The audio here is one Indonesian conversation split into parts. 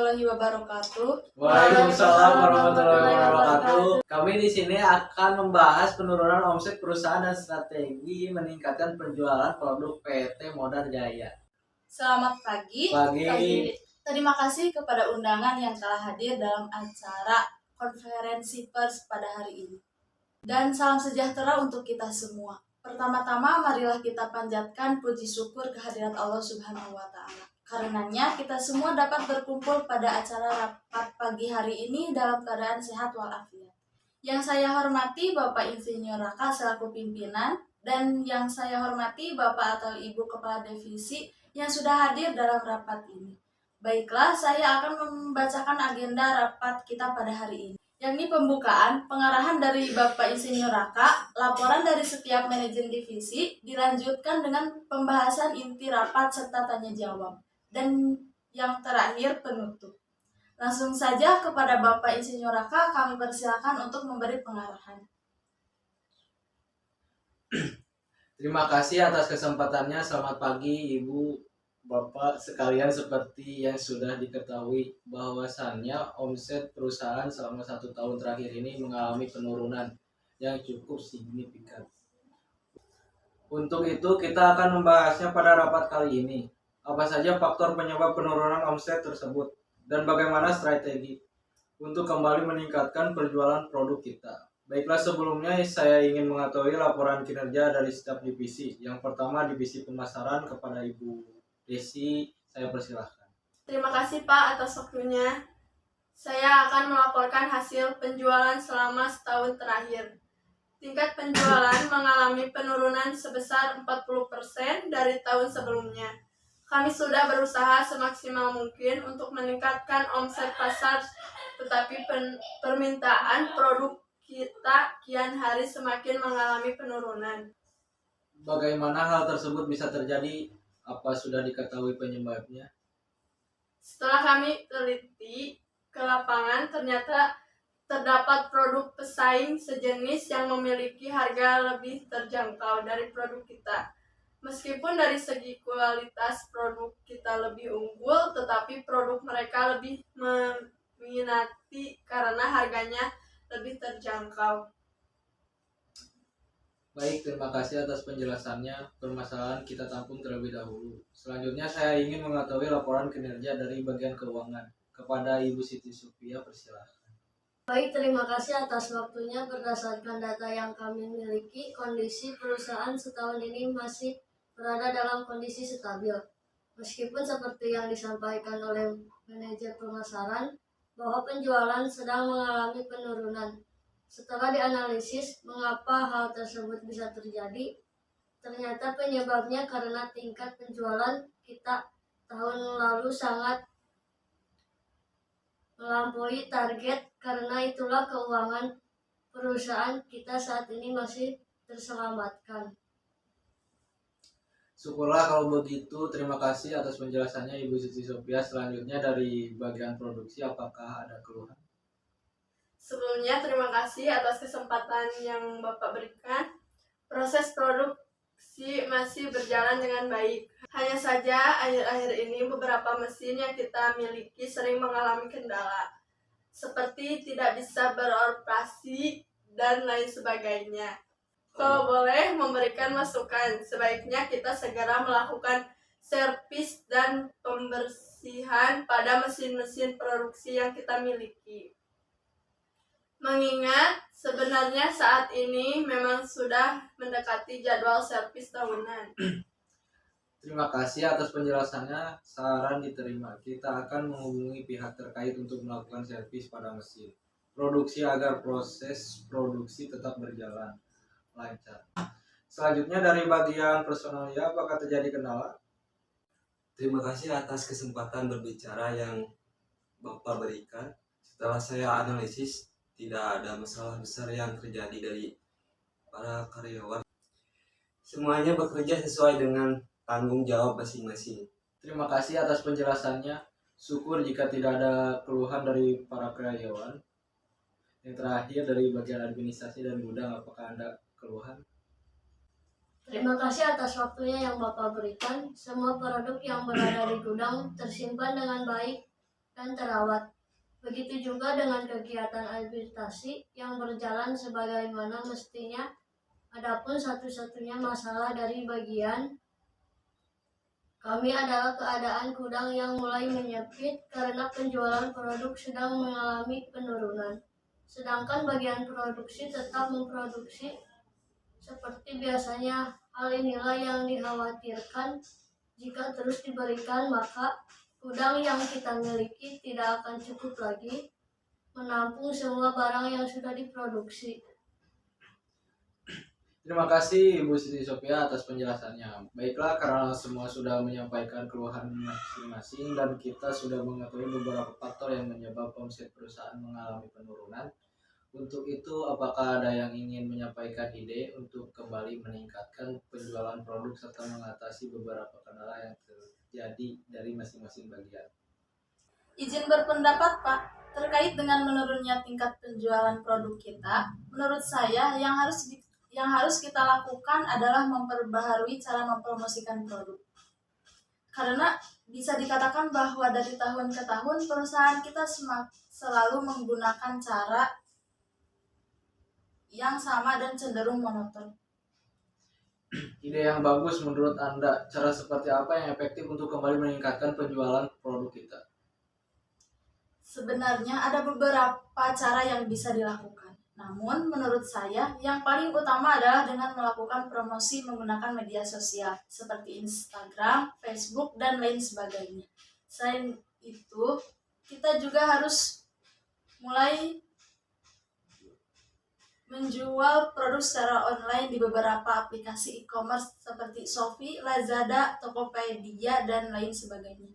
warahmatullahi wabarakatuh. Waalaikumsalam warahmatullahi wabarakatuh. Kami di sini akan membahas penurunan omset perusahaan dan strategi meningkatkan penjualan produk PT Modar Jaya. Selamat pagi. Pagi. Terima kasih kepada undangan yang telah hadir dalam acara konferensi pers pada hari ini. Dan salam sejahtera untuk kita semua. Pertama-tama marilah kita panjatkan puji syukur kehadirat Allah Subhanahu wa Ta'ala. Karenanya kita semua dapat berkumpul pada acara rapat pagi hari ini dalam keadaan sehat walafiat. Yang saya hormati Bapak Insinyur Raka selaku pimpinan, dan yang saya hormati Bapak atau Ibu Kepala Divisi yang sudah hadir dalam rapat ini. Baiklah, saya akan membacakan agenda rapat kita pada hari ini, yakni pembukaan, pengarahan dari Bapak Insinyur Raka, laporan dari setiap manajer divisi, dilanjutkan dengan pembahasan inti rapat serta tanya jawab, dan yang terakhir penutup. Langsung saja kepada Bapak Insinyur Raka kami persilakan untuk memberi pengarahan. Terima kasih atas kesempatannya. Selamat pagi Ibu, Bapak sekalian. Seperti yang sudah diketahui bahwasannya omset perusahaan selama 1 tahun terakhir ini mengalami penurunan yang cukup signifikan. Untuk itu kita akan membahasnya pada rapat kali ini. Apa saja faktor penyebab penurunan omset tersebut dan bagaimana strategi untuk kembali meningkatkan penjualan produk kita. Baiklah, sebelumnya saya ingin mengetahui laporan kinerja dari setiap divisi. Yang pertama, divisi pemasaran, kepada Ibu Desi, saya persilahkan. Terima kasih Pak atas waktunya. Saya akan melaporkan hasil penjualan selama setahun terakhir. Tingkat penjualan mengalami penurunan sebesar 40% dari tahun sebelumnya. Kami sudah berusaha semaksimal mungkin untuk meningkatkan omset pasar, tetapi permintaan produk kita kian hari semakin mengalami penurunan. Bagaimana hal tersebut bisa terjadi? Apa sudah diketahui penyebabnya? Setelah kami teliti ke lapangan, ternyata terdapat produk pesaing sejenis yang memiliki harga lebih terjangkau dari produk kita. Meskipun dari segi kualitas produk kita lebih unggul, tetapi produk mereka lebih meminati karena harganya lebih terjangkau. Baik, terima kasih atas penjelasannya. Permasalahan kita tampung terlebih dahulu. Selanjutnya saya ingin mengetahui laporan kinerja dari bagian keuangan. Kepada Ibu Siti Sofia, persilahkan. Baik, terima kasih atas waktunya. Berdasarkan data yang kami miliki, kondisi perusahaan setahun ini masih berada dalam kondisi stabil. Meskipun seperti yang disampaikan oleh manajer pemasaran, bahwa penjualan sedang mengalami penurunan. Setelah dianalisis mengapa hal tersebut bisa terjadi, ternyata penyebabnya karena tingkat penjualan kita tahun lalu sangat melampaui target. Karena itulah keuangan perusahaan kita saat ini masih terselamatkan. Syukurlah kalau begitu. Terima kasih atas penjelasannya Ibu Siti Sofia. Selanjutnya dari bagian produksi, apakah ada keluhan? Sebelumnya terima kasih atas kesempatan yang Bapak berikan. Proses produksi masih berjalan dengan baik. Hanya saja akhir-akhir ini beberapa mesin yang kita miliki sering mengalami kendala, seperti tidak bisa beroperasi dan lain sebagainya. Kalau boleh memberikan masukan, sebaiknya kita segera melakukan servis dan pembersihan pada mesin-mesin produksi yang kita miliki. Mengingat sebenarnya saat ini memang sudah mendekati jadwal servis tahunan. Terima kasih atas penjelasannya. Saran diterima. Kita akan menghubungi pihak terkait untuk melakukan servis pada mesin produksi agar proses produksi tetap berjalan lancar. Selanjutnya dari bagian personalia, apakah terjadi kendala? Terima kasih atas kesempatan berbicara yang Bapak berikan. Setelah saya analisis, tidak ada masalah besar yang terjadi dari para karyawan. Semuanya bekerja sesuai dengan tanggung jawab masing-masing. Terima kasih atas penjelasannya. Syukur jika tidak ada keluhan dari para karyawan. Yang terakhir dari bagian administrasi dan gudang, apakah ada keluhan? Terima kasih atas waktunya yang Bapak berikan. Semua produk yang berada di gudang tersimpan dengan baik dan terawat. Begitu juga dengan kegiatan administrasi yang berjalan sebagaimana mestinya. Adapun satu-satunya masalah dari bagian kami adalah keadaan gudang yang mulai menyempit karena penjualan produk sedang mengalami penurunan. Sedangkan bagian produksi tetap memproduksi seperti biasanya. Hal inilah yang dikhawatirkan jika terus diberikan, maka gudang yang kita miliki tidak akan cukup lagi menampung semua barang yang sudah diproduksi. Terima kasih Ibu Siti Sophia atas penjelasannya. Baiklah, karena semua sudah menyampaikan keluhan masing-masing dan kita sudah mengetahui beberapa faktor yang menyebabkan omset perusahaan mengalami penurunan. Untuk itu, apakah ada yang ingin menyampaikan ide untuk kembali meningkatkan penjualan produk serta mengatasi beberapa kendala yang terjadi dari masing-masing bagian? Izin berpendapat, Pak. Terkait dengan menurunnya tingkat penjualan produk kita, menurut saya yang harus kita lakukan adalah memperbaharui cara mempromosikan produk. Karena bisa dikatakan bahwa dari tahun ke tahun perusahaan kita selalu menggunakan cara yang sama dan cenderung monoton. Ide yang bagus menurut Anda. Cara seperti apa yang efektif untuk kembali meningkatkan penjualan produk kita? Sebenarnya ada beberapa cara yang bisa dilakukan. Namun menurut saya yang paling utama adalah dengan melakukan promosi menggunakan media sosial seperti Instagram, Facebook, dan lain sebagainya. Selain itu, kita juga harus mulai menjual produk secara online di beberapa aplikasi e-commerce seperti Shopee, Lazada, Tokopedia, dan lain sebagainya.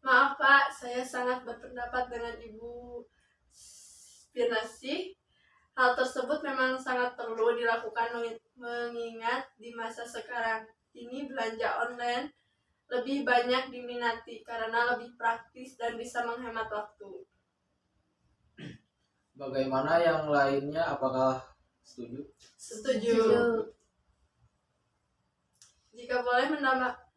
Maaf Pak, saya sangat berpendapat dengan Ibu Firnasih. Hal tersebut memang sangat perlu dilakukan mengingat di masa sekarang ini belanja online lebih banyak diminati karena lebih praktis dan bisa menghemat waktu. Bagaimana yang lainnya? Apakah setuju? Setuju. Jika boleh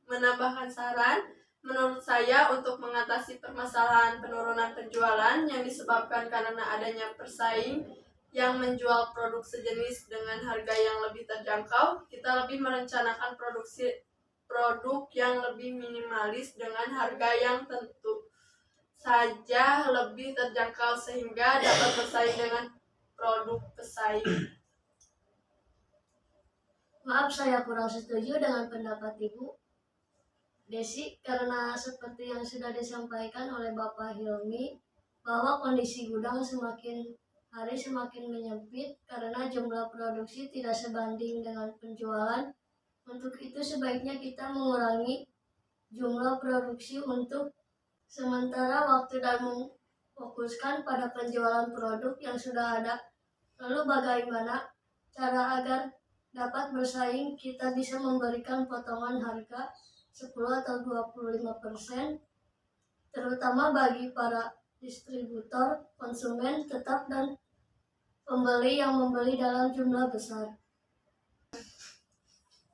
menambahkan saran, menurut saya untuk mengatasi permasalahan penurunan penjualan yang disebabkan karena adanya persaing yang menjual produk sejenis dengan harga yang lebih terjangkau, kita lebih merencanakan produksi produk yang lebih minimalis dengan harga yang tentu saja lebih terjangkau sehingga dapat bersaing dengan produk pesaing. Maaf, saya kurang setuju dengan pendapat Ibu Desi karena seperti yang sudah disampaikan oleh Bapak Hilmi bahwa kondisi gudang semakin hari semakin menyempit karena jumlah produksi tidak sebanding dengan penjualan. Untuk itu sebaiknya kita mengurangi jumlah produksi untuk sementara waktu dan memfokuskan pada penjualan produk yang sudah ada. Lalu bagaimana cara agar dapat bersaing? Kita bisa memberikan potongan harga 10 atau 25%, terutama bagi para distributor, konsumen tetap, dan pembeli yang membeli dalam jumlah besar.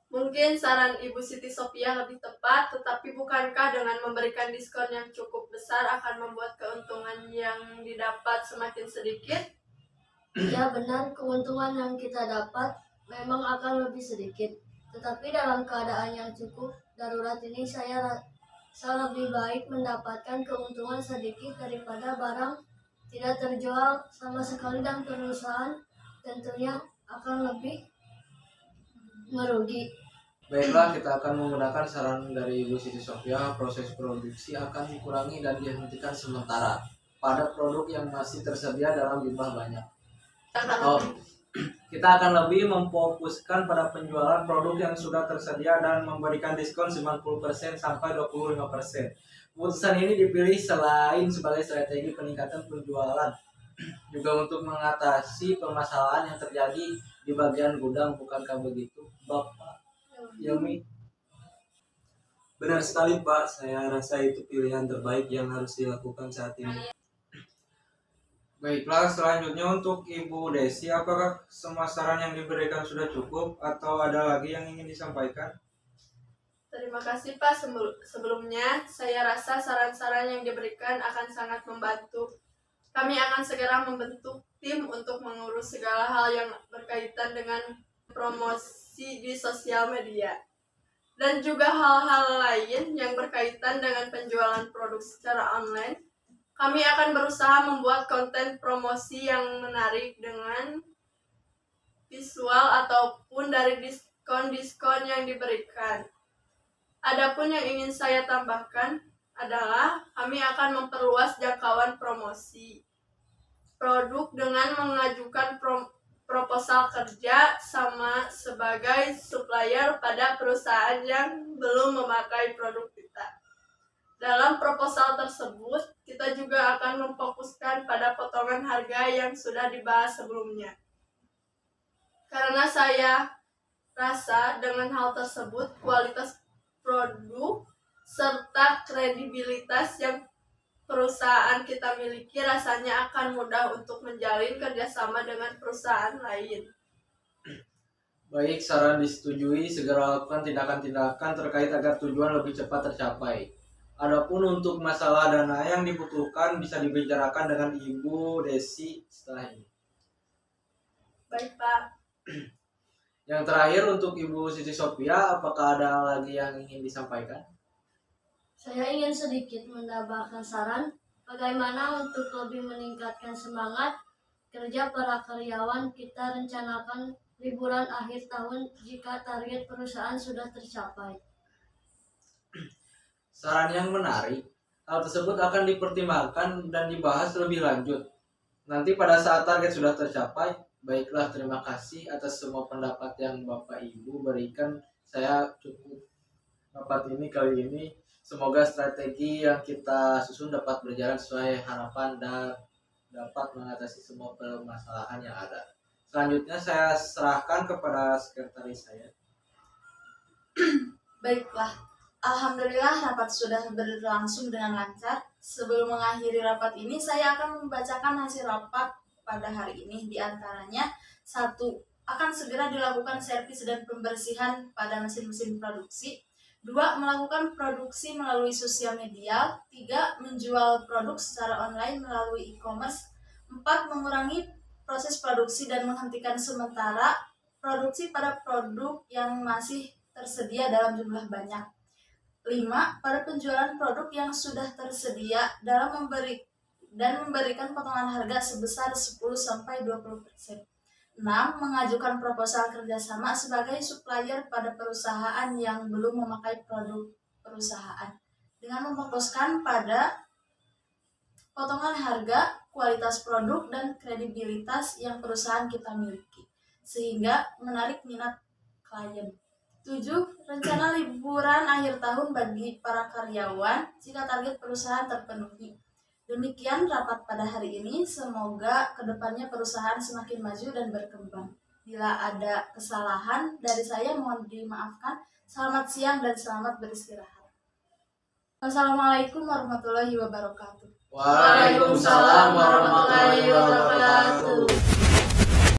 Mungkin saran Ibu Siti Sophia lebih tepat, tetapi bukankah dengan memberikan diskon yang cukup besar akan membuat keuntungan yang didapat semakin sedikit? Ya benar, keuntungan yang kita dapat memang akan lebih sedikit. Tetapi dalam keadaan yang cukup darurat ini saya lebih baik mendapatkan keuntungan sedikit daripada barang tidak terjual sama sekali dan perusahaan tentunya akan lebih merugi. Baiklah, kita akan menggunakan saran dari Ibu Siti Sophia. Proses produksi akan dikurangi dan dihentikan sementara pada produk yang masih tersedia dalam jumlah banyak. Kita akan lebih memfokuskan pada penjualan produk yang sudah tersedia dan memberikan diskon 90% sampai 25%. Keputusan ini dipilih selain sebagai strategi peningkatan penjualan, juga untuk mengatasi permasalahan yang terjadi di bagian gudang. Bukankah begitu, Bapak Hilmi? Benar sekali Pak, saya rasa itu pilihan terbaik yang harus dilakukan saat ini. Baiklah, selanjutnya untuk Ibu Desi, apakah semua saran yang diberikan sudah cukup atau ada lagi yang ingin disampaikan? Terima kasih Pak. Sebelumnya, saya rasa saran-saran yang diberikan akan sangat membantu. Kami akan segera membentuk tim untuk mengurus segala hal yang berkaitan dengan promosi di sosial media. Dan juga hal-hal lain yang berkaitan dengan penjualan produk secara online. Kami akan berusaha membuat konten promosi yang menarik dengan visual ataupun dari diskon-diskon yang diberikan. Adapun yang ingin saya tambahkan adalah kami akan memperluas jangkauan promosi produk dengan mengajukan proposal kerja sama sebagai supplier pada perusahaan yang belum memakai produk kita. Dalam proposal tersebut, kita juga akan memfokuskan pada potongan harga yang sudah dibahas sebelumnya. Karena saya rasa dengan hal tersebut, kualitas produk serta kredibilitas yang perusahaan kita miliki rasanya akan mudah untuk menjalin kerjasama dengan perusahaan lain. Baik, saran disetujui, segera lakukan tindakan-tindakan terkait agar tujuan lebih cepat tercapai. Adapun untuk masalah dana yang dibutuhkan bisa dibicarakan dengan Ibu Desi setelah ini. Baik Pak. Yang terakhir untuk Ibu Siti Sophia, apakah ada lagi yang ingin disampaikan? Saya ingin sedikit menambahkan saran bagaimana untuk lebih meningkatkan semangat kerja para karyawan. Kita rencanakan liburan akhir tahun jika target perusahaan sudah tercapai. Saran yang menarik. Hal tersebut akan dipertimbangkan dan dibahas lebih lanjut. Nanti pada saat target sudah tercapai. Baiklah, terima kasih atas semua pendapat yang Bapak Ibu berikan. Saya cukup rapat ini kali ini. Semoga strategi yang kita susun dapat berjalan sesuai harapan dan dapat mengatasi semua permasalahan yang ada. Selanjutnya saya serahkan kepada sekretaris saya. Baiklah, alhamdulillah rapat sudah berlangsung dengan lancar. Sebelum mengakhiri rapat ini, saya akan membacakan hasil rapat pada hari ini. Di antaranya, 1. Akan segera dilakukan servis dan pembersihan pada mesin-mesin produksi. 2. Melakukan produksi melalui sosial media. 3. Menjual produk secara online melalui e-commerce. 4. Mengurangi proses produksi dan menghentikan sementara produksi pada produk yang masih tersedia dalam jumlah banyak. 5. Pada penjualan produk yang sudah tersedia dalam memberikan potongan harga sebesar 10-20%. 6. Mengajukan proposal kerjasama sebagai supplier pada perusahaan yang belum memakai produk perusahaan dengan memfokuskan pada potongan harga, kualitas produk, dan kredibilitas yang perusahaan kita miliki sehingga menarik minat klien. 7. Rencana liburan akhir tahun bagi para karyawan jika target perusahaan terpenuhi. Demikian rapat pada hari ini. Semoga kedepannya perusahaan semakin maju dan berkembang. Bila ada kesalahan dari saya, mohon dimaafkan. Selamat siang dan selamat beristirahat. Wassalamualaikum warahmatullahi wabarakatuh. Waalaikumsalam warahmatullahi wabarakatuh.